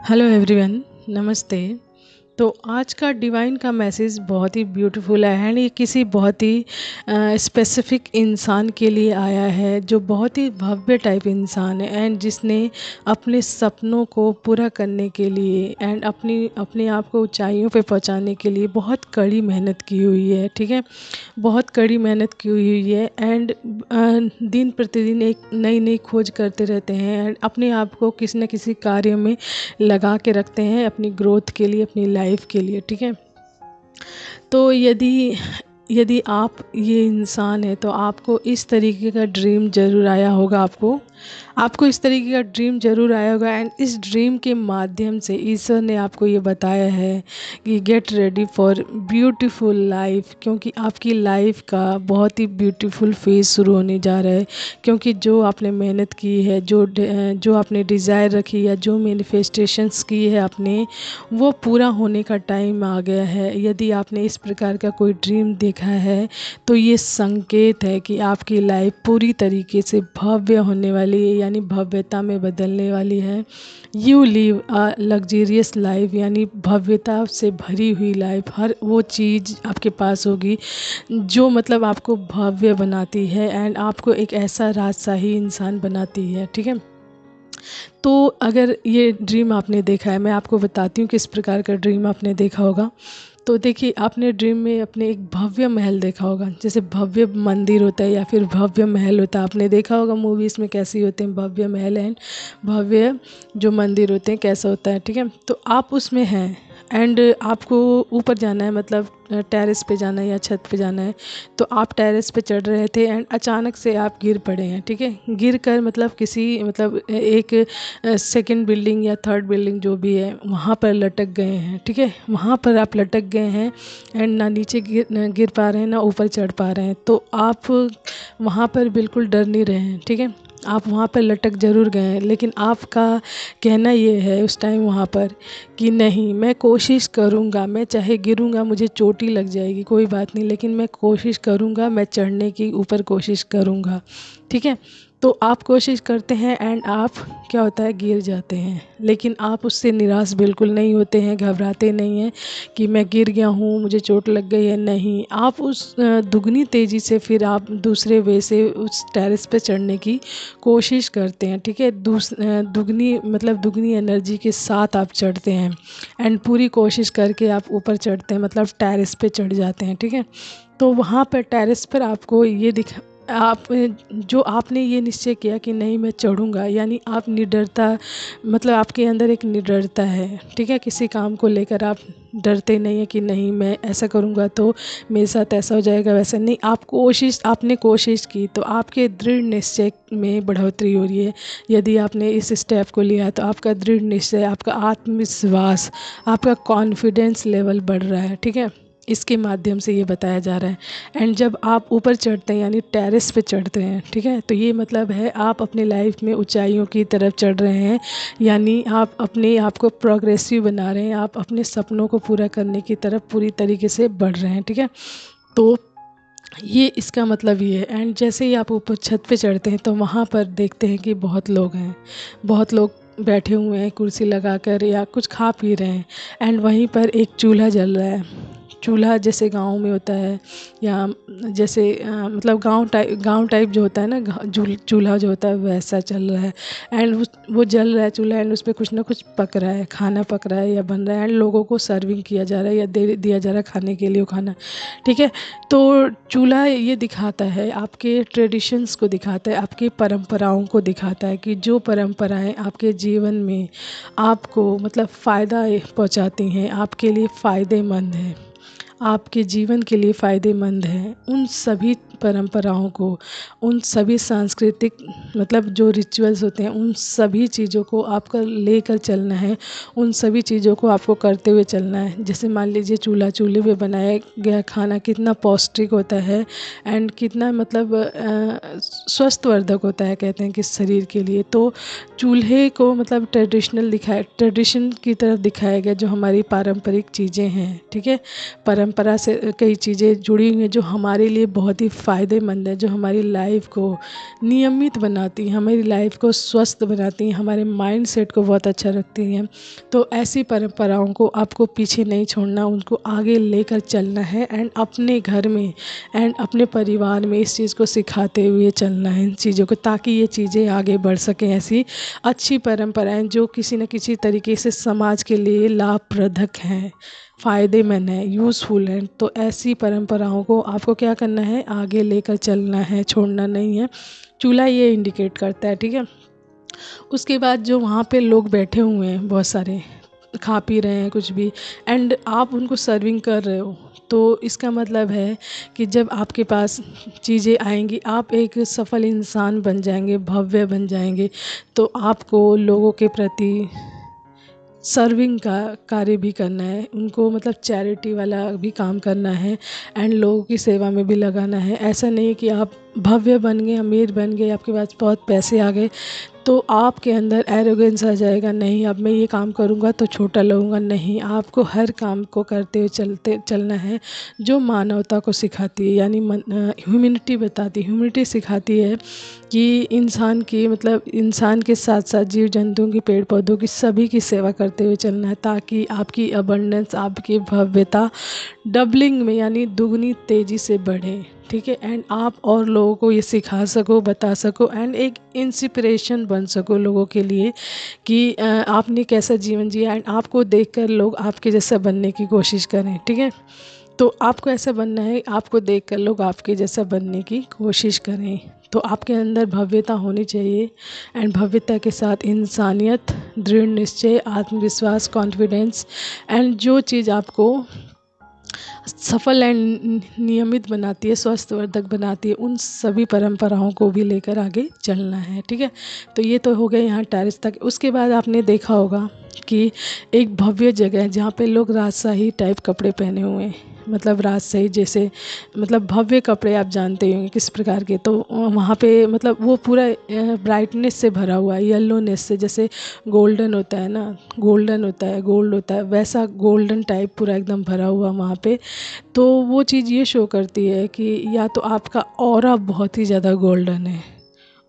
Hello everyone, नमस्ते। तो आज का डिवाइन का मैसेज बहुत ही ब्यूटीफुल है एंड ये किसी बहुत ही स्पेसिफिक इंसान के लिए आया है जो बहुत ही भव्य टाइप इंसान है एंड जिसने अपने सपनों को पूरा करने के लिए एंड अपने आप को ऊंचाइयों पे पहुंचाने के लिए बहुत कड़ी मेहनत की हुई है। ठीक है, बहुत कड़ी मेहनत की हुई है एंड दिन प्रतिदिन एक नई नई खोज करते रहते हैं एंड अपने आप को किसी न किसी कार्य में लगा के रखते हैं अपनी ग्रोथ के लिए, अपनी लाइफ के लिए। ठीक है, तो यदि यदि आप ये इंसान है तो आपको इस तरीके का ड्रीम ज़रूर आया होगा। आपको इस तरीके का ड्रीम ज़रूर आया होगा एंड इस ड्रीम के माध्यम से ईश्वर ने आपको ये बताया है कि get ready for beautiful life, क्योंकि आपकी लाइफ का बहुत ही ब्यूटीफुल फेज शुरू होने जा रहा है। क्योंकि जो आपने मेहनत की है, जो आपने डिज़ायर रखी या जो मैनिफेस्टेशंस की है आपने, वो पूरा होने का टाइम आ गया है। यदि आपने इस प्रकार का कोई ड्रीम देखा है तो ये संकेत है कि आपकी लाइफ पूरी तरीके से भव्य होने वाली है, यानी भव्यता में बदलने वाली है। You live a luxurious life, यानी भव्यता से भरी हुई लाइफ। हर वो चीज़ आपके पास होगी जो मतलब आपको भव्य बनाती है एंड आपको एक ऐसा राजशाही इंसान बनाती है। ठीक है, तो अगर ये ड्रीम आपने देखा है, मैं आपको बताती हूँ किस प्रकार का ड्रीम आपने देखा होगा। तो देखिए, आपने ड्रीम में अपने एक भव्य महल देखा होगा, जैसे भव्य मंदिर होता है या फिर भव्य महल होता है। आपने देखा होगा मूवीज़ में कैसे होते हैं भव्य महल एंड भव्य जो मंदिर होते हैं कैसा होता है। ठीक है, तो आप उसमें हैं एंड आपको ऊपर जाना है, मतलब टेरेस पे जाना है या छत पे जाना है। तो आप टेरेस पे चढ़ रहे थे एंड अचानक से आप गिर पड़े हैं। ठीक है, गिर कर मतलब किसी मतलब एक सेकंड बिल्डिंग या थर्ड बिल्डिंग जो भी है वहाँ पर लटक गए हैं। ठीक है, वहाँ पर आप लटक गए हैं एंड ना नीचे गिर पा रहे हैं ना ऊपर चढ़ पा रहे हैं। तो आप वहाँ पर बिल्कुल डर नहीं रहे हैं। ठीक है, आप वहाँ पर लटक ज़रूर गए हैं, लेकिन आपका कहना ये है उस टाइम वहाँ पर कि नहीं, मैं कोशिश करूँगा, मैं चाहे गिरूँगा, मुझे चोट ही लग जाएगी कोई बात नहीं, लेकिन मैं कोशिश करूँगा, मैं चढ़ने की ऊपर कोशिश करूँगा। ठीक है, तो आप कोशिश करते हैं एंड आप क्या होता है गिर जाते हैं, लेकिन आप उससे निराश बिल्कुल नहीं होते हैं, घबराते नहीं हैं कि मैं गिर गया हूँ, मुझे चोट लग गई है। नहीं, आप उस दुगनी तेज़ी से फिर आप दूसरे वे से उस टेरेस पे चढ़ने की कोशिश करते हैं। ठीक है, दुगनी मतलब दुगनी एनर्जी के साथ आप चढ़ते हैं एंड पूरी कोशिश करके आप ऊपर चढ़ते हैं, मतलब टेरेस पे चढ़ जाते हैं। ठीक है, तो वहाँ पर टेरेस पर आपको ये आप जो आपने ये निश्चय किया कि नहीं मैं चढ़ूँगा, यानी आप निडरता, मतलब आपके अंदर एक निडरता है। ठीक है, किसी काम को लेकर आप डरते नहीं है कि नहीं मैं ऐसा करूँगा तो मेरे साथ ऐसा हो जाएगा, वैसा नहीं। आपने कोशिश की तो आपके दृढ़ निश्चय में बढ़ोतरी हो रही है। यदि आपने इस स्टेप को लिया तो आपका दृढ़ निश्चय, आपका आत्मविश्वास, आपका कॉन्फिडेंस लेवल बढ़ रहा है। ठीक है, इसके माध्यम से ये बताया जा रहा है। एंड जब आप ऊपर चढ़ते हैं यानी टेरेस पे चढ़ते हैं, ठीक है, तो ये मतलब है आप अपनी लाइफ में ऊंचाइयों की तरफ चढ़ रहे हैं, यानी आप अपने आप को प्रोग्रेसिव बना रहे हैं, आप अपने सपनों को पूरा करने की तरफ पूरी तरीके से बढ़ रहे हैं। ठीक है, तो ये इसका मतलब ये है। एंड जैसे ही आप ऊपर छत पे चढ़ते हैं तो वहाँ पर देखते हैं कि बहुत लोग हैं, बहुत लोग बैठे हुए हैं कुर्सी लगाकर या कुछ खा पी रहे हैं एंड वहीं पर एक चूल्हा जल रहा है। चूल्हा जैसे गांव में होता है या जैसे मतलब गांव टाइप जो होता है ना, चूल्हा जो होता है वैसा चल रहा है एंड वो जल रहा है चूल्हा एंड उस पर कुछ ना कुछ पक रहा है, खाना पक रहा है या बन रहा है एंड लोगों को सर्विंग किया जा रहा है या दिया जा रहा है खाने के लिए वो खाना। ठीक है, तो चूल्हा ये दिखाता है, आपके ट्रेडिशंस को दिखाता है, आपकी परंपराओं को दिखाता है कि जो परंपराएं आपके जीवन में आपको मतलब फ़ायदा पहुंचाती हैं, आपके लिए फ़ायदेमंद हैं, आपके जीवन के लिए फ़ायदेमंद है, उन सभी परंपराओं को, उन सभी सांस्कृतिक मतलब जो रिचुअल्स होते हैं उन सभी चीज़ों को आपको लेकर चलना है, उन सभी चीज़ों को आपको करते हुए चलना है। जैसे मान लीजिए चूल्हे पे बनाया गया खाना कितना पौष्टिक होता है एंड कितना मतलब स्वस्थवर्धक होता है, कहते हैं कि शरीर के लिए। तो चूल्हे को मतलब ट्रेडिशन की तरफ दिखाया गया, जो हमारी पारंपरिक चीज़ें हैं। ठीक है, परंपरा से कई चीज़ें जुड़ी हुई हैं जो हमारे लिए बहुत ही फ़ायदेमंद है, जो हमारी लाइफ को नियमित बनाती हैं, हमारी लाइफ को स्वस्थ बनाती हैं, हमारे माइंड सेट को बहुत अच्छा रखती हैं। तो ऐसी परंपराओं को आपको पीछे नहीं छोड़ना, उनको आगे लेकर चलना है एंड अपने घर में एंड अपने परिवार में इस चीज़ को सिखाते हुए चलना है इन चीज़ों को, ताकि ये चीज़ें आगे बढ़ सकें। ऐसी अच्छी परंपराएं जो किसी न किसी तरीके से समाज के लिए लाभप्रदक हैं, फ़ायदेमंद है, यूज़फुल है। तो ऐसी परंपराओं को आपको क्या करना है, आगे लेकर चलना है, छोड़ना नहीं है। चूल्हा ये इंडिकेट करता है, ठीक है। उसके बाद जो वहाँ पे लोग बैठे हुए हैं बहुत सारे, खा पी रहे हैं कुछ भी, एंड आप उनको सर्विंग कर रहे हो, तो इसका मतलब है कि जब आपके पास चीज़ें आएंगी आप एक सफल इंसान बन जाएंगे, भव्य बन जाएंगे। तो आपको लोगों के प्रति सर्विंग का कार्य भी करना है, उनको मतलब चैरिटी वाला भी काम करना है एंड लोगों की सेवा में भी लगाना है। ऐसा नहीं कि आप भव्य बन गए, अमीर बन गए, आपके पास बहुत पैसे आ गए तो आपके अंदर एरोगेंस आ जाएगा, नहीं अब मैं ये काम करूँगा तो छोटा लगूँगा। नहीं, आपको हर काम को करते हुए चलना है जो मानवता को सिखाती है, यानी ह्यूमैनिटी बताती, ह्यूमैनिटी सिखाती है कि इंसान की मतलब इंसान के साथ साथ जीव जंतुओं की, पेड़ पौधों की, सभी की सेवा करते हुए चलना है, ताकि आपकी अबंडेंस, आपकी भव्यता डबलिंग में यानी दुगनी तेज़ी से बढ़े, ठीक है। एंड आप और लोगों को ये सिखा सको, बता सको एंड एक इंस्पिरेशन बन सको लोगों के लिए कि आपने कैसा जीवन जिया एंड आपको देखकर लोग आपके जैसा बनने की कोशिश करें, ठीक है। तो आपको ऐसा बनना है, आपको देखकर लोग आपके जैसा बनने की कोशिश करें। तो आपके अंदर भव्यता होनी चाहिए एंड भव्यता के साथ इंसानियत, दृढ़ निश्चय, आत्मविश्वास, कॉन्फिडेंस एंड जो चीज़ आपको सफल एंड नियमित बनाती है, स्वस्थवर्धक बनाती है, उन सभी परंपराओं को भी लेकर आगे चलना है, ठीक है। तो ये तो हो गए यहाँ टेरेस तक। उसके बाद आपने देखा होगा कि एक भव्य जगह है जहाँ पे लोग राजशाही टाइप कपड़े पहने हुए हैं, मतलब राजशाही जैसे, मतलब भव्य कपड़े आप जानते होंगे किस प्रकार के। तो वहाँ पे मतलब वो पूरा ब्राइटनेस से भरा हुआ है, येलोनेस से, जैसे गोल्डन होता है ना, गोल्डन होता है, गोल्ड होता है, वैसा गोल्डन टाइप पूरा एकदम भरा हुआ वहाँ पे। तो वो चीज़ ये शो करती है कि या तो आपका ऑरा बहुत ही ज़्यादा गोल्डन है,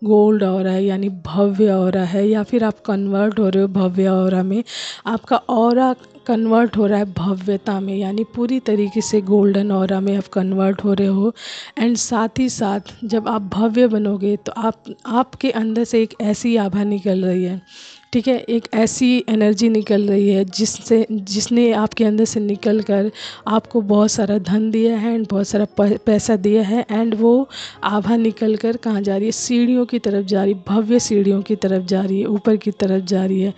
गोल्ड ऑरा है यानी भव्य ऑरा है, या फिर आप कन्वर्ट हो रहे हो भव्य ऑरा में, आपका ऑरा कन्वर्ट हो रहा है भव्यता में, यानी पूरी तरीके से गोल्डन ऑरा में आप कन्वर्ट हो रहे हो। एंड साथ ही साथ जब आप भव्य बनोगे तो आपके अंदर से एक ऐसी आभा निकल रही है, ठीक है, एक ऐसी एनर्जी निकल रही है जिसने आपके अंदर से निकल कर आपको बहुत सारा धन दिया है एंड बहुत सारा पैसा दिया है। एंड वो आभा निकल कर कहाँ जा रही है, सीढ़ियों की तरफ जा रही है, भव्य सीढ़ियों की तरफ जा रही है, ऊपर की तरफ जा रही है।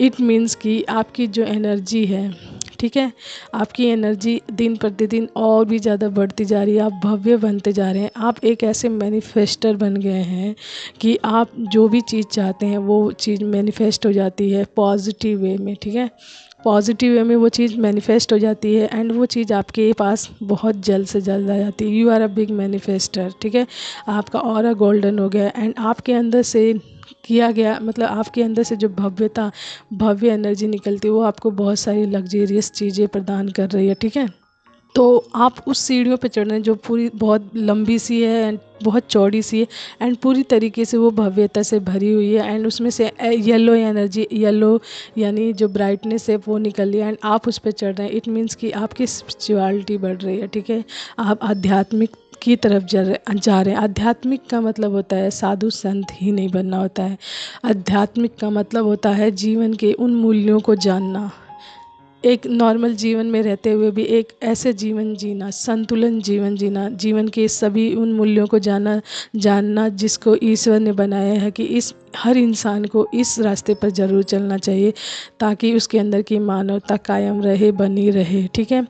इट मीन्स कि आपकी जो एनर्जी है, ठीक है, आपकी एनर्जी दिन प्रतिदिन और भी ज़्यादा बढ़ती जा रही है, आप भव्य बनते जा रहे हैं। आप एक ऐसे मैनिफेस्टर बन गए हैं कि आप जो भी चीज़ चाहते हैं वो चीज़ मैनिफेस्ट हो जाती है पॉजिटिव वे में, ठीक है, पॉजिटिव वे में वो चीज़ मैनिफेस्ट हो जाती है एंड वो चीज़ आपके पास बहुत जल्द से जल्द आ जाती है। You are a big manifester, ठीक है। आपका ऑरा गोल्डन हो गया एंड आपके अंदर से किया गया, मतलब आपके अंदर से जो भव्यता, भव्य एनर्जी निकलती है वो आपको बहुत सारी लग्जेरियस चीज़ें प्रदान कर रही है, ठीक है। तो आप उस सीढ़ियों पे चढ़ रहे हैं जो पूरी बहुत लंबी सी है एंड बहुत चौड़ी सी है एंड पूरी तरीके से वो भव्यता से भरी हुई है एंड उसमें से येलो एनर्जी, येलो यानी जो ब्राइटनेस है वो निकल रही है एंड आप उस पर चढ़ रहे हैं। इट मीन्स कि आपकी स्पिरिचुअलिटी बढ़ रही है, ठीक है, आप आध्यात्मिक की तरफ जा रहे हैं। आध्यात्मिक का मतलब होता है साधु संत ही नहीं बनना होता है। आध्यात्मिक का मतलब होता है जीवन के उन मूल्यों को जानना, एक नॉर्मल जीवन में रहते हुए भी एक ऐसे जीवन जीना, संतुलन जीवन जीना, जीवन के सभी उन मूल्यों को जानना जिसको ईश्वर ने बनाया है कि इस हर इंसान को इस रास्ते पर ज़रूर चलना चाहिए ताकि उसके अंदर की मानवता कायम रहे, बनी रहे, ठीक है।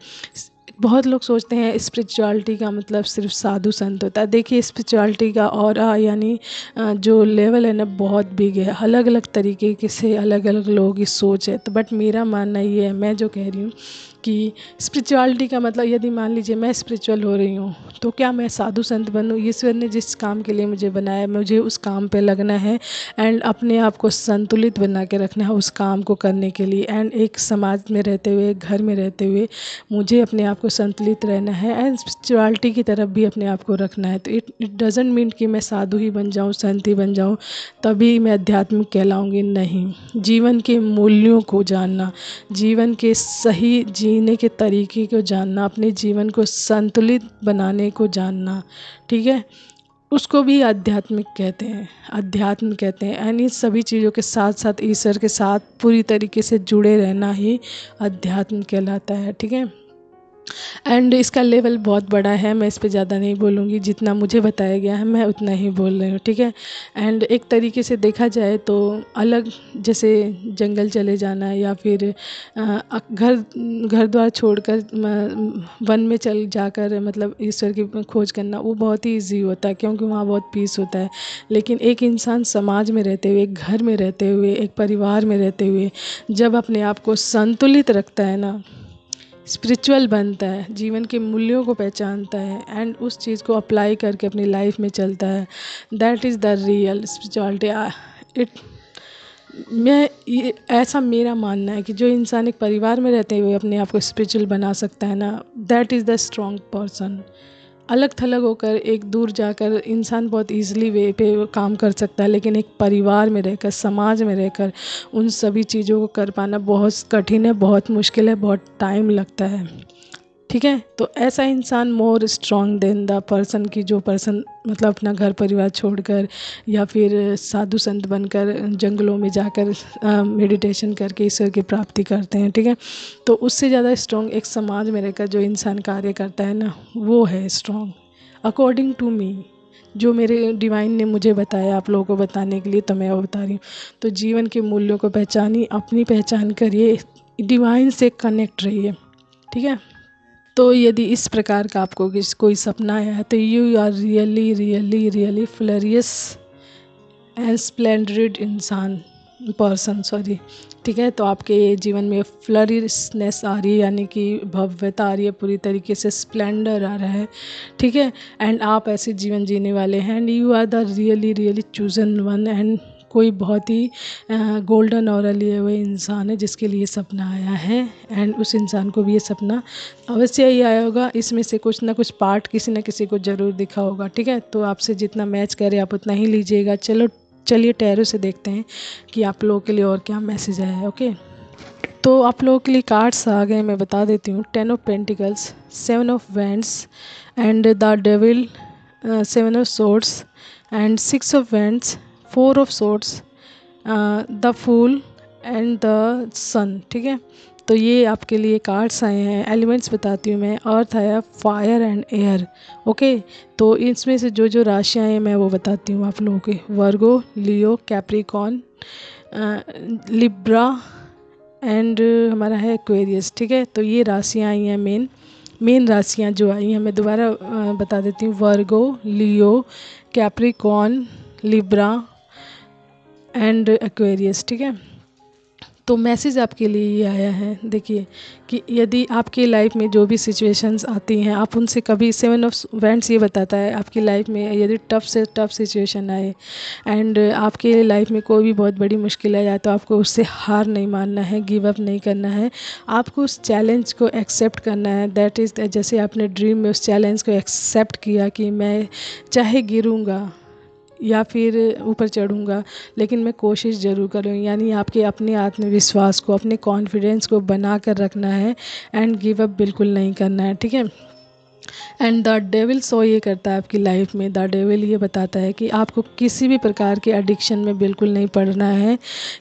बहुत लोग सोचते हैं स्पिरिचुअलिटी का मतलब सिर्फ साधु संत होता है। देखिए स्पिरिचुअलिटी का ऑरा यानी जो लेवल है ना बहुत बिग है, अलग अलग तरीके के से अलग अलग लोगों की सोच है। तो बट मेरा मानना ये है, मैं जो कह रही हूँ कि स्पिरिचुअलिटी का मतलब यदि मान लीजिए मैं स्पिरिचुअल हो रही हूँ तो क्या मैं साधु संत बनूँ? ईश्वर ने जिस काम के लिए मुझे बनाया मुझे उस काम पे लगना है एंड अपने आप को संतुलित बना के रखना है उस काम को करने के लिए। एंड एक समाज में रहते हुए, एक घर में रहते हुए मुझे अपने आप को को संतुलित रहना है एंड स्पिरिचुअलिटी की तरफ भी अपने आप को रखना है। तो इट डज़ंट मीन कि मैं साधु ही बन जाऊँ, संत ही बन जाऊँ तभी मैं आध्यात्मिक कहलाऊँगी, नहीं। जीवन के मूल्यों को जानना, जीवन के सही जीने के तरीके को जानना, अपने जीवन को संतुलित बनाने को जानना, ठीक है, उसको भी आध्यात्मिक कहते हैं, अध्यात्म कहते हैं। यानी इन सभी चीज़ों के साथ साथ ईश्वर के साथ पूरी तरीके से जुड़े रहना ही अध्यात्म कहलाता है, ठीक है। एंड इसका लेवल बहुत बड़ा है, मैं इस पे ज़्यादा नहीं बोलूँगी, जितना मुझे बताया गया है मैं उतना ही बोल रही हूँ, ठीक है। एंड एक तरीके से देखा जाए तो अलग, जैसे जंगल चले जाना या फिर घर द्वार छोड़कर वन में चल जाकर मतलब ईश्वर की खोज करना, वो बहुत ही ईजी होता है क्योंकि वहाँ बहुत पीस होता है। लेकिन एक इंसान समाज में रहते हुए, एक घर में रहते हुए, एक परिवार में रहते हुए जब अपने आप को संतुलित रखता है ना, स्पिरिचुअल बनता है, जीवन के मूल्यों को पहचानता है एंड उस चीज़ को अप्लाई करके अपनी लाइफ में चलता है, that is the real spirituality. ऐसा मेरा मानना है कि जो इंसान एक परिवार में रहते हुए अपने आप को स्पिरिचुअल बना सकता है ना, that is the strong person. अलग थलग होकर एक दूर जाकर इंसान बहुत ईजिली वे पे काम कर सकता है, लेकिन एक परिवार में रहकर, समाज में रहकर उन सभी चीज़ों को कर पाना बहुत कठिन है, बहुत मुश्किल है, बहुत टाइम लगता है, ठीक है। तो ऐसा इंसान more strong than the person की जो पर्सन मतलब अपना घर परिवार छोड़कर या फिर साधु संत बनकर जंगलों में जाकर मेडिटेशन करके ईश्वर की प्राप्ति करते हैं, ठीक है। तो उससे ज़्यादा स्ट्रॉन्ग एक समाज में रहकर जो इंसान कार्य करता है ना, वो है स्ट्रॉन्ग अकॉर्डिंग टू मी। जो मेरे डिवाइन ने मुझे बताया आप लोगों को बताने के लिए, तो मैं वो बता रही हूँ। तो जीवन के मूल्यों को पहचानिए, अपनी पहचान करिए, डिवाइन से कनेक्ट रहिए, ठीक है। तो यदि इस प्रकार का आपको कोई सपना आया है तो you are really really really glorious and splendid person, ठीक है। तो आपके जीवन में फ्लरिशनेस आ रही है, यानी कि भव्यता आ रही है, पूरी तरीके से स्प्लेंडर आ रहा है, ठीक है। एंड आप ऐसे जीवन जीने वाले हैं and you are the really really chosen one. And कोई बहुत ही गोल्डन ऑरा लिए हुए इंसान है जिसके लिए सपना आया है एंड उस इंसान को भी ये सपना अवश्य ही आया होगा। इसमें से कुछ ना कुछ पार्ट किसी न किसी को ज़रूर दिखा होगा, ठीक है। तो आपसे जितना मैच करे आप उतना ही लीजिएगा। चलिए टैरो से देखते हैं कि आप लोगों के लिए और क्या मैसेज आया है। ओके, तो आप लोगों के लिए कार्ड्स आ गए, मैं बता देती हूँ। 10 of pentacles, 7 of wands and the devil, 7 of swords and 6 of wands, 4 of swords, the fool and the sun, ठीक है। तो ये आपके लिए कार्ड्स आए हैं। एलिमेंट्स बताती हूँ मैं। अर्थ आया, फायर एंड एयर, ओके। तो इसमें से जो जो राशियाँ हैं मैं वो बताती हूँ आप लोगों के। वर्गो, लियो, कैप्रिकॉर्न, लिब्रा एंड हमारा है एक्वेरियस, ठीक है। तो ये राशियाँ आई हैं, मेन राशियाँ जो आई हैं मैं दोबारा बता देती हूँ। वर्गो, लियो, कैप्रिकॉर्न, लिब्रा एंड एक्वेरियस, ठीक है। तो मैसेज आपके लिए ये आया है, देखिए कि यदि आपकी लाइफ में जो भी सिचुएशंस आती हैं आप उनसे कभी, 7 ऑफ वैंड्स ये बताता है आपकी लाइफ में यदि टफ से टफ सिचुएशन आए एंड आपके लाइफ में कोई भी बहुत बड़ी मुश्किल आ जाए तो आपको उससे हार नहीं मानना है, गिव अप नहीं करना है, आपको उस चैलेंज को एक्सेप्ट करना है। दैट इज़ जैसे आपने ड्रीम में उस चैलेंज को एक्सेप्ट किया कि मैं चाहे गिरूँगा या फिर ऊपर चढ़ूँगा लेकिन मैं कोशिश ज़रूर करूँगी, यानी आपके अपने आत्मविश्वास को, अपने कॉन्फिडेंस को बना कर रखना है एंड गिव अप बिल्कुल नहीं करना है, ठीक है। एंड द डेविल सो ये करता है आपकी लाइफ में, द डेविल ये बताता है कि आपको किसी भी प्रकार के एडिक्शन में बिल्कुल नहीं पड़ना है,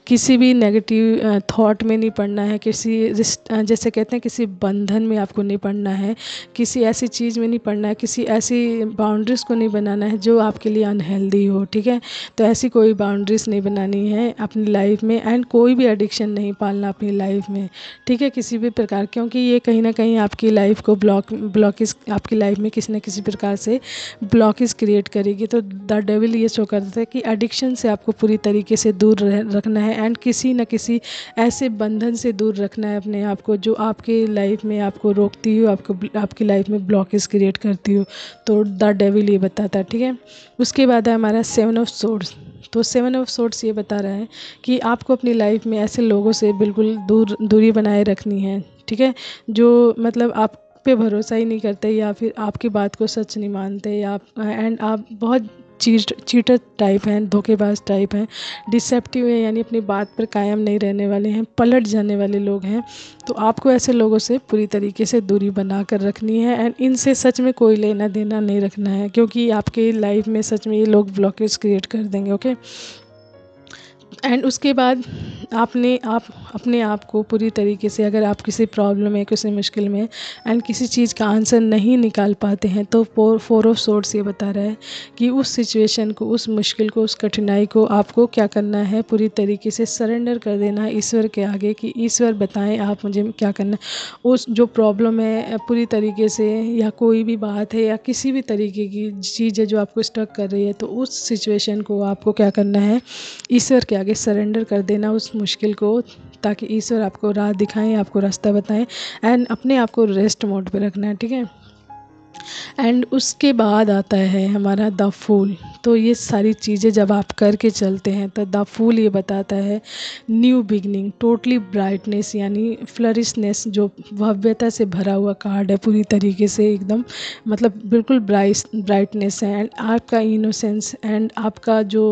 किसी भी नेगेटिव थॉट में नहीं पड़ना है, जैसे कहते हैं किसी बंधन में आपको नहीं पड़ना है, किसी ऐसी चीज़ में नहीं पड़ना है, किसी ऐसी बाउंड्रीज़ को नहीं बनाना है जो आपके लिए अनहेल्दी हो, ठीक है। तो ऐसी कोई बाउंड्रीज़ नहीं बनानी है अपनी लाइफ में एंड कोई भी एडिक्शन नहीं पालना अपनी लाइफ में, ठीक है, किसी भी प्रकार, क्योंकि ये कहीं ना कहीं आपकी लाइफ को ब्लॉकेज आपकी लाइफ में किसी न किसी प्रकार से ब्लॉकेज क्रिएट करेगी। तो द डेविल ये शो करता है कि एडिक्शन से आपको पूरी तरीके से दूर रखना है एंड किसी न किसी ऐसे बंधन से दूर रखना है अपने आप को जो आपके लाइफ में आपको रोकती हो, आपकी लाइफ में ब्लॉकेज क्रिएट करती हो। तो द डेविल ये बताता है, ठीक है। उसके बाद है हमारा 7 ऑफ सोर्ड्स। तो 7 ऑफ सोर्ड्स ये बता रहा है कि आपको अपनी लाइफ में ऐसे लोगों से बिल्कुल दूरी बनाए रखनी है, ठीक है, जो मतलब पे भरोसा ही नहीं करते, या फिर आपकी बात को सच नहीं मानते, या आप बहुत चीटर टाइप हैं, धोखेबाज टाइप हैं, डिसेप्टिव है, यानी अपनी बात पर कायम नहीं रहने वाले हैं, पलट जाने वाले लोग हैं। तो आपको ऐसे लोगों से पूरी तरीके से दूरी बना कर रखनी है, एंड इनसे सच में कोई लेना देना नहीं रखना है, क्योंकि आपके लाइफ में सच में ये लोग ब्लॉकेज क्रिएट कर देंगे। ओके। एंड उसके बाद आप अपने आप को पूरी तरीके से, अगर आप किसी प्रॉब्लम में, किसी मुश्किल में एंड किसी चीज़ का आंसर नहीं निकाल पाते हैं, तो फोर ऑफ सोर्ड्स ये बता रहा है कि उस सिचुएशन को, उस मुश्किल को, उस कठिनाई को आपको क्या करना है, पूरी तरीके से सरेंडर कर देना है ईश्वर के आगे कि ईश्वर बताएं आप मुझे क्या करना है। उस जो प्रॉब्लम है पूरी तरीके से, या कोई भी बात है या किसी भी तरीके की चीज़ है जो आपको स्टक कर रही है, तो उस सिचुएशन को आपको क्या करना है, ईश्वर के आगे सरेंडर कर देना उस मुश्किल को, ताकि ईश्वर आपको राह दिखाएं, आपको रास्ता बताएं, एंड अपने आप को रेस्ट मोड पे रखना है। ठीक है। एंड उसके बाद आता है हमारा द फूल। तो ये सारी चीज़ें जब आप करके चलते हैं तो द फूल ये बताता है न्यू बिगनिंग, टोटली ब्राइटनेस, यानी फ्लरिशनेस, जो भव्यता से भरा हुआ कार्ड है पूरी तरीके से एकदम, मतलब बिल्कुल ब्राइटनेस है। एंड आपका इनोसेंस एंड आपका जो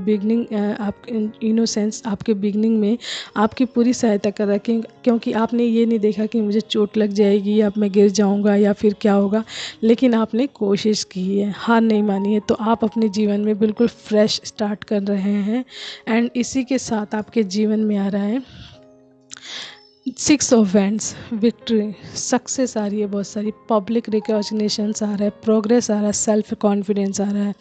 बिगनिंग, आप इनोसेंस आपके बिगनिंग में आपकी पूरी सहायता कर रहा है, क्योंकि आपने ये नहीं देखा कि मुझे चोट लग जाएगी या मैं गिर जाऊंगा या फिर क्या होगा, लेकिन आपने कोशिश की है, हार नहीं मानी है। तो आप अपने जीवन में बिल्कुल फ्रेश स्टार्ट कर रहे हैं। एंड इसी के साथ आपके जीवन में आ रहा है 6 ऑफ वैंड्स, विक्ट्री, सक्सेस आ रही है, बहुत सारी पब्लिक रिकॉग्निशंस आ रहा है, प्रोग्रेस आ रहा है, सेल्फ कॉन्फिडेंस आ रहा है।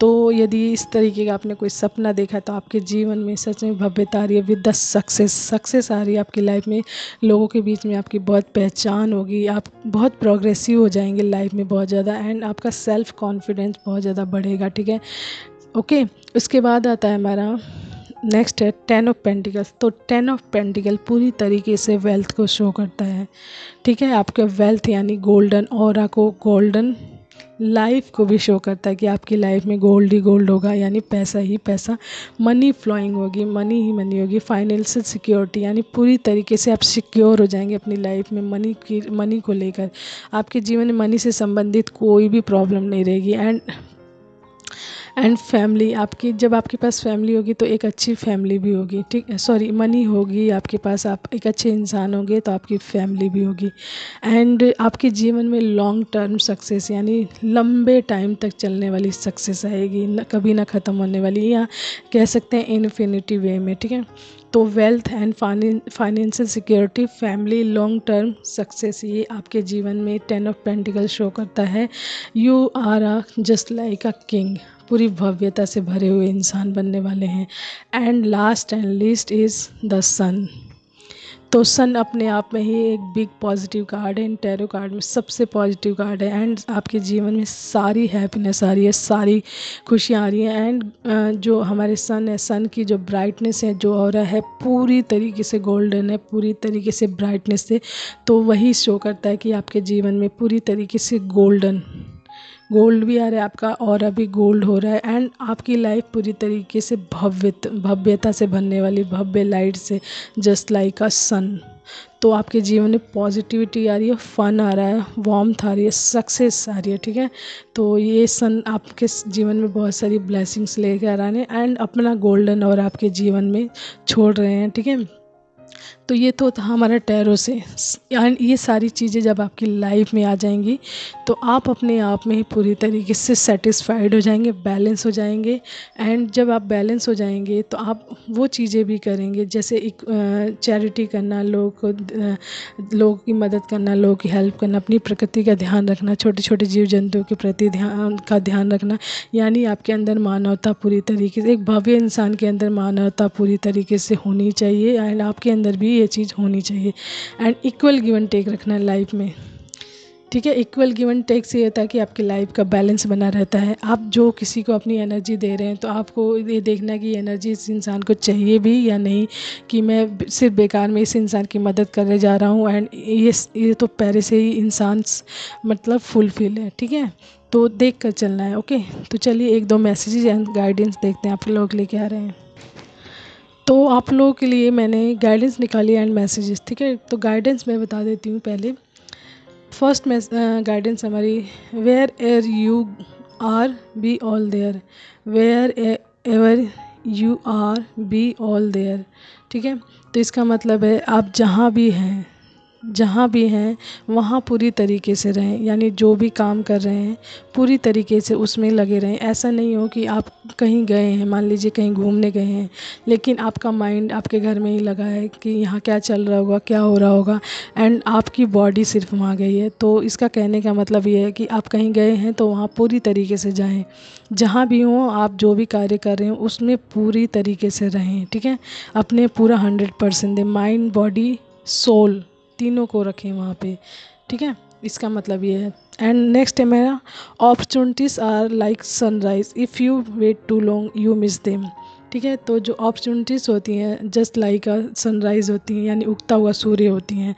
तो यदि इस तरीके का आपने कोई सपना देखा तो आपके जीवन में सच में भव्यता आ रही है विद द सक्सेस आ रही है आपकी लाइफ में, लोगों के बीच में आपकी बहुत पहचान होगी, आप बहुत प्रोग्रेसिव हो जाएंगे लाइफ में बहुत ज़्यादा, एंड आपका सेल्फ कॉन्फिडेंस बहुत ज़्यादा बढ़ेगा। ठीक है। ओके। उसके बाद आता है हमारा नेक्स्ट है 10 ऑफ पेंटिकल्स। तो 10 ऑफ पेंटिकल पूरी तरीके से वेल्थ को शो करता है। ठीक है। आपका वेल्थ यानी गोल्डन ऑरा को, गोल्डन लाइफ को भी शो करता है कि आपकी लाइफ में गोल्ड ही गोल्ड होगा, यानी पैसा ही पैसा, मनी फ्लोइंग होगी, मनी ही मनी होगी, फाइनेंशियल सिक्योरिटी, यानी पूरी तरीके से आप सिक्योर हो जाएंगे अपनी लाइफ में मनी को लेकर। आपके जीवन में मनी से संबंधित कोई भी प्रॉब्लम नहीं रहेगी। एंड फैमिली, आपकी जब आपके पास फैमिली होगी तो एक अच्छी फैमिली भी होगी। ठीक है। सॉरी, मनी होगी आपके पास, आप एक अच्छे इंसान होंगे तो आपकी फैमिली भी होगी। एंड आपके जीवन में लॉन्ग टर्म सक्सेस, यानी लंबे टाइम तक चलने वाली सक्सेस आएगी, कभी ना ख़त्म होने वाली, या कह सकते हैं इन्फिनिटी वे में। ठीक है। तो wealth and financial security, family, long term success, ये आपके जीवन में 10 ऑफ पेंटिकल शो करता है। You are a just like a king, पूरी भव्यता से भरे हुए इंसान बनने वाले हैं। And last and least is the sun. तो सन अपने आप में ही एक बिग पॉजिटिव कार्ड है, इन टैरो कार्ड में सबसे पॉजिटिव कार्ड है। एंड आपके जीवन में सारी हैप्पीनेस आ रही है, सारी खुशियाँ आ रही हैं। एंड जो हमारे सन है, सन की जो ब्राइटनेस है, जो ऑरा है, पूरी तरीके से गोल्डन है, पूरी तरीके से ब्राइटनेस से, तो वही शो करता है कि आपके जीवन में पूरी तरीके से गोल्ड भी आ रहा है आपका, और अभी गोल्ड हो रहा है। एंड आपकी लाइफ पूरी तरीके से भव्यता से भरने वाली, भव्य लाइट से, जस्ट लाइक अ सन। तो आपके जीवन में पॉजिटिविटी आ रही है, फन आ रहा है, वार्मथ आ रही है, सक्सेस आ रही है। ठीक है। तो ये सन आपके जीवन में बहुत सारी ब्लेसिंग्स लेकर आ रहे हैं, एंड अपना गोल्डन और आपके जीवन में छोड़ रहे हैं। ठीक है। तो ये तो था हमारा टैरो से। एंड ये सारी चीज़ें जब आपकी लाइफ में आ जाएंगी तो आप अपने आप में ही पूरी तरीके से सेटिस्फाइड हो जाएंगे, बैलेंस हो जाएंगे। एंड जब आप बैलेंस हो जाएंगे तो आप वो चीज़ें भी करेंगे, जैसे एक चैरिटी करना, लोगों की मदद करना, लोगों की हेल्प करना, अपनी प्रकृति का ध्यान रखना, छोटे छोटे जीव जंतुओं के प्रति ध्यान रखना, यानी आपके अंदर मानवता पूरी तरीके से, एक भव्य इंसान के अंदर मानवता पूरी तरीके से होनी चाहिए। एंड आपके अंदर भी ये चीज़ होनी चाहिए। And equal give and take रखना है लाइफ में। ठीक है। इक्वल गिव एंड टेक से ये होता है कि आपकी लाइफ का बैलेंस बना रहता है। आप जो किसी को अपनी एनर्जी दे रहे हैं तो आपको ये देखना है कि एनर्जी इस इंसान को चाहिए भी या नहीं, कि मैं सिर्फ बेकार में इस इंसान की मदद करने जा रहा हूँ। एंड ये तो पहले से ही इंसान मतलब फुलफिल है। ठीक है। तो देख कर चलना है। ओके। तो चलिए एक दो मैसेजेस एंड गाइडेंस देखते हैं आप लोग लेके आ रहे हैं। तो आप लोगों के लिए मैंने गाइडेंस निकाली एंड मैसेजेस। ठीक है। तो गाइडेंस मैं बता देती हूँ पहले। फर्स्ट में गाइडेंस हमारी, wherever you are be all there, wherever you are be all there. ठीक है, तो इसका मतलब है आप जहाँ भी हैं वहाँ पूरी तरीके से रहें, यानी जो भी काम कर रहे हैं पूरी तरीके से उसमें लगे रहें। ऐसा नहीं हो कि आप कहीं गए हैं, मान लीजिए कहीं घूमने गए हैं, लेकिन आपका माइंड आपके घर में ही लगा है कि यहाँ क्या चल रहा होगा, क्या हो रहा होगा, एंड आपकी बॉडी सिर्फ वहाँ गई है। तो इसका कहने का मतलब ये है कि आप कहीं गए हैं तो वहाँ पूरी तरीके से जाएं, जहाँ भी हों आप जो भी कार्य कर रहे हो उसमें पूरी तरीके से रहें। ठीक है, अपने पूरा 100% दें, माइंड बॉडी सोल तीनों को रखें वहाँ पे। ठीक है, इसका मतलब ये है। एंड नेक्स्ट है मेरा, opportunities are like sunrise, if you wait too long you miss them. ठीक है, तो जो अपॉर्चुनिटीज़ होती हैं जस्ट लाइक अ सनराइज़ होती हैं, यानी उगता हुआ सूर्य होती हैं।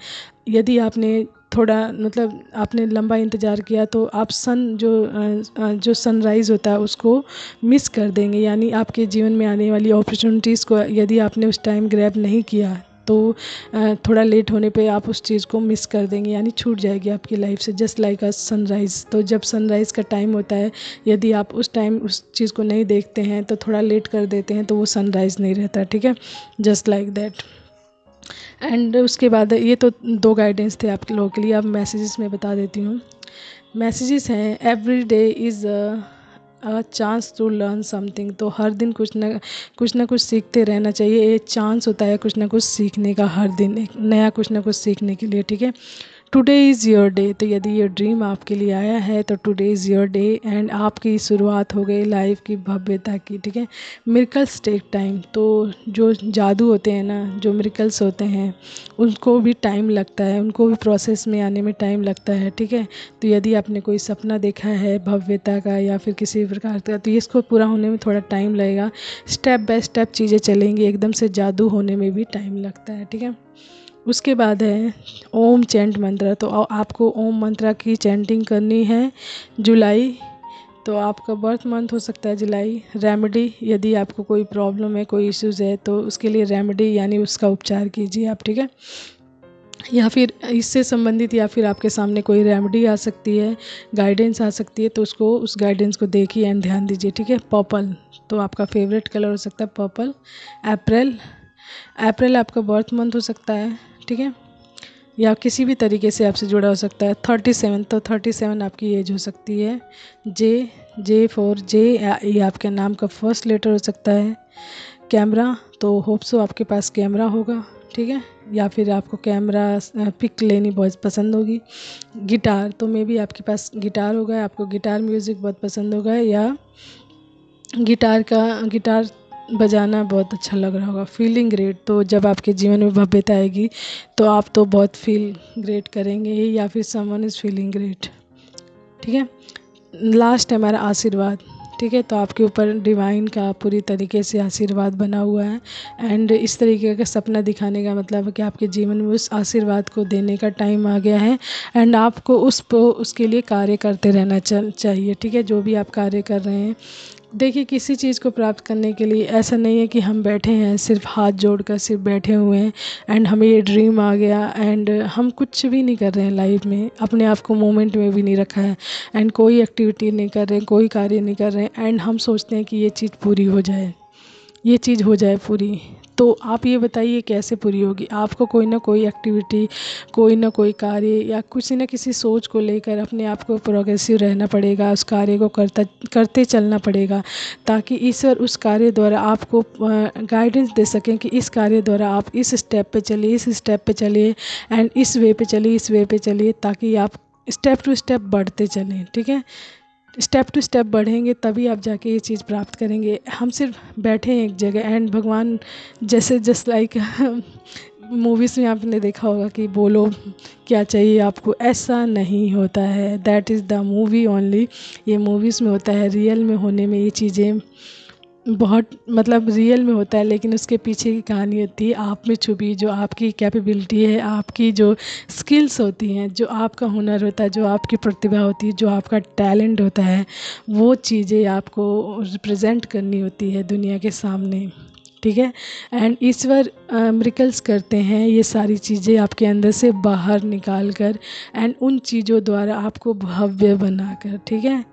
यदि आपने थोड़ा मतलब आपने लंबा इंतज़ार किया तो आप जो सनराइज़ होता है उसको मिस कर देंगे, यानी आपके जीवन में आने वाली अपॉर्चुनिटीज़ को यदि आपने उस टाइम ग्रैब नहीं किया तो थोड़ा लेट होने पे आप उस चीज़ को मिस कर देंगे, यानी छूट जाएगी आपकी लाइफ से, जस्ट लाइक अ सनराइज़। तो जब सनराइज़ का टाइम होता है, यदि आप उस टाइम उस चीज़ को नहीं देखते हैं तो थोड़ा लेट कर देते हैं तो वो सनराइज़ नहीं रहता। ठीक है, जस्ट लाइक दैट। एंड उसके बाद ये तो दो गाइडेंस थे आपके लोगों के लिए। अब मैसेजेस में बता देती हूँ। मैसेजेस हैं, every day is a chance to learn something. तो हर दिन कुछ ना कुछ सीखते रहना चाहिए। एक चांस होता है कुछ ना कुछ सीखने का, हर दिन एक नया कुछ ना कुछ सीखने के लिए। ठीक है, टुडे इज़ योर डे। तो यदि ये ड्रीम आपके लिए आया है तो today is your day, and आपकी शुरुआत हो गई लाइफ की भव्यता की। ठीक है, मिरेकल्स टेक टाइम। तो जो जादू होते हैं ना, जो मिरेकल्स होते हैं उनको भी टाइम लगता है, उनको भी प्रोसेस में आने में टाइम लगता है। ठीक है, तो यदि आपने कोई सपना देखा है भव्यता का या फिर किसी प्रकार का, तो इसको पूरा होने में थोड़ा टाइम लगेगा। स्टेप बाय स्टेप चीज़ें चलेंगी, एकदम से जादू होने में भी टाइम लगता है। ठीक है, उसके बाद है ओम चैंट मंत्र। तो आपको ओम मंत्र की चैंटिंग करनी है। जुलाई, तो आपका बर्थ मंथ हो सकता है जुलाई। रेमेडी, यदि आपको कोई प्रॉब्लम है, कोई इश्यूज़ है तो उसके लिए रेमेडी यानी उसका उपचार कीजिए आप। ठीक है, या फिर इससे संबंधित या फिर आपके सामने कोई रेमेडी आ सकती है, गाइडेंस आ सकती है, तो उसको उस गाइडेंस को देखिए एंड ध्यान दीजिए। ठीक है, पर्पल, तो आपका फेवरेट कलर हो सकता है पर्पल। अप्रैल, अप्रैल आपका बर्थ मंथ हो सकता है। ठीक है, या किसी भी तरीके से आपसे जुड़ा हो सकता है। 37, तो 37 आपकी एज हो सकती है। जे फॉर जे, ये आपके नाम का फर्स्ट लेटर हो सकता है। कैमरा, तो होप सो आपके पास कैमरा होगा। ठीक है, या फिर आपको कैमरा पिक लेनी बहुत पसंद होगी। गिटार, तो मे बी आपके पास गिटार होगा, आपको गिटार म्यूज़िक बहुत पसंद होगा, या गिटार बजाना बहुत अच्छा लग रहा होगा। फीलिंग ग्रेट, तो जब आपके जीवन में भव्यता आएगी तो आप तो बहुत फील ग्रेट करेंगे ही, या फिर समवन इज़ फीलिंग ग्रेट। ठीक है, लास्ट है हमारा आशीर्वाद। ठीक है, तो आपके ऊपर डिवाइन का पूरी तरीके से आशीर्वाद बना हुआ है, एंड इस तरीके का सपना दिखाने का मतलब है कि आपके जीवन में उस आशीर्वाद को देने का टाइम आ गया है, एंड आपको उसके लिए कार्य करते रहना चाहिए। ठीक है, जो भी आप कार्य कर रहे हैं, देखिए किसी चीज़ को प्राप्त करने के लिए ऐसा नहीं है कि हम बैठे हैं सिर्फ हाथ जोड़कर सिर्फ बैठे हुए हैं एंड हमें ये ड्रीम आ गया एंड हम कुछ भी नहीं कर रहे हैं लाइफ में, अपने आप को मोमेंट में भी नहीं रखा है एंड कोई एक्टिविटी नहीं कर रहे हैं, कोई कार्य नहीं कर रहे हैं, एंड हम सोचते हैं कि ये चीज़ पूरी हो जाए, ये चीज़ हो जाए पूरी। तो आप ये बताइए कैसे पूरी होगी? आपको कोई ना कोई एक्टिविटी, कोई ना कोई कार्य या किसी न किसी सोच को लेकर अपने आप को प्रोग्रेसिव रहना पड़ेगा, उस कार्य को करते चलना पड़ेगा, ताकि ईश्वर उस कार्य द्वारा आपको गाइडेंस दे सकें कि इस कार्य द्वारा आप इस स्टेप पे चलिए, इस स्टेप पे चलिए, एंड इस वे पे चलिए, इस वे पे चलिए, ताकि आप स्टेप टू स्टेप बढ़ते चलें। ठीक है, स्टेप टू स्टेप बढ़ेंगे तभी आप जाके ये चीज़ प्राप्त करेंगे। हम सिर्फ बैठे हैं एक जगह एंड भगवान जैसे जस्ट लाइक मूवीज़ में आपने देखा होगा कि बोलो क्या चाहिए आपको, ऐसा नहीं होता है। That is the movie only, ये मूवीज़ में होता है, रियल में होने में ये चीज़ें बहुत मतलब रियल में होता है, लेकिन उसके पीछे की कहानी होती है आप में छुपी, जो आपकी कैपेबिलिटी है, आपकी जो स्किल्स होती हैं, जो आपका हुनर होता है, जो आपकी प्रतिभा होती है, जो आपका टैलेंट होता है, वो चीज़ें आपको रिप्रेजेंट करनी होती है दुनिया के सामने। ठीक है। एंड ईश्वर मिरेकल्स करते हैं ये सारी चीज़ें आपके अंदर से बाहर निकाल कर एंड उन चीज़ों द्वारा आपको भव्य बनाकर, ठीक है।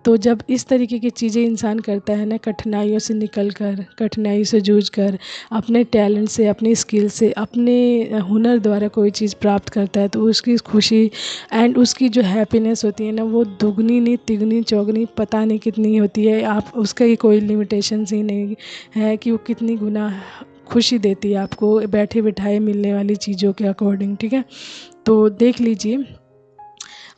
तो जब इस तरीके की चीज़ें इंसान करता है ना, कठिनाइयों से निकल कर, कठिनाई से जूझ कर, अपने टैलेंट से, अपनी स्किल से, अपने हुनर द्वारा कोई चीज़ प्राप्त करता है, तो उसकी खुशी एंड उसकी जो हैप्पीनेस होती है ना, वो दुगनी नहीं, तिगनी, चौगनी, पता नहीं कितनी होती है। आप उसका ही कोई लिमिटेशंस ही नहीं है कि वो कितनी गुना खुशी देती है आपको बैठे बिठाए मिलने वाली चीज़ों के अकॉर्डिंग, ठीक है। तो देख लीजिए,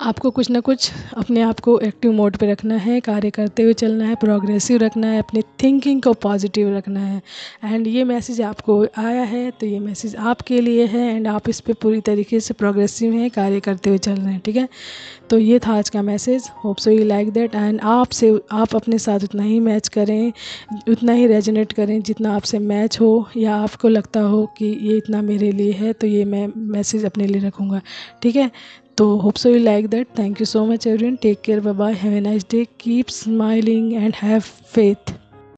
आपको कुछ ना कुछ अपने आप को एक्टिव मोड पे रखना है, कार्य करते हुए चलना है, प्रोग्रेसिव रखना है, अपनी थिंकिंग को पॉजिटिव रखना है। एंड ये मैसेज आपको आया है तो ये मैसेज आपके लिए है एंड आप इस पे पूरी तरीके से प्रोग्रेसिव हैं, कार्य करते हुए चल रहे हैं, ठीक है। तो ये था आज का message. Hope so you like that and आप अपने साथ उतना ही मैच करें, उतना ही रेजोनेट करें जितना आपसे मैच हो, या आपको लगता हो कि ये इतना मेरे लिए है तो ये मैं मैसेज अपने लिए रखूँगा, ठीक है। तो hope so you like that. Thank you so much everyone. Take care. Bye bye. Have a nice day. Keep smiling and have faith.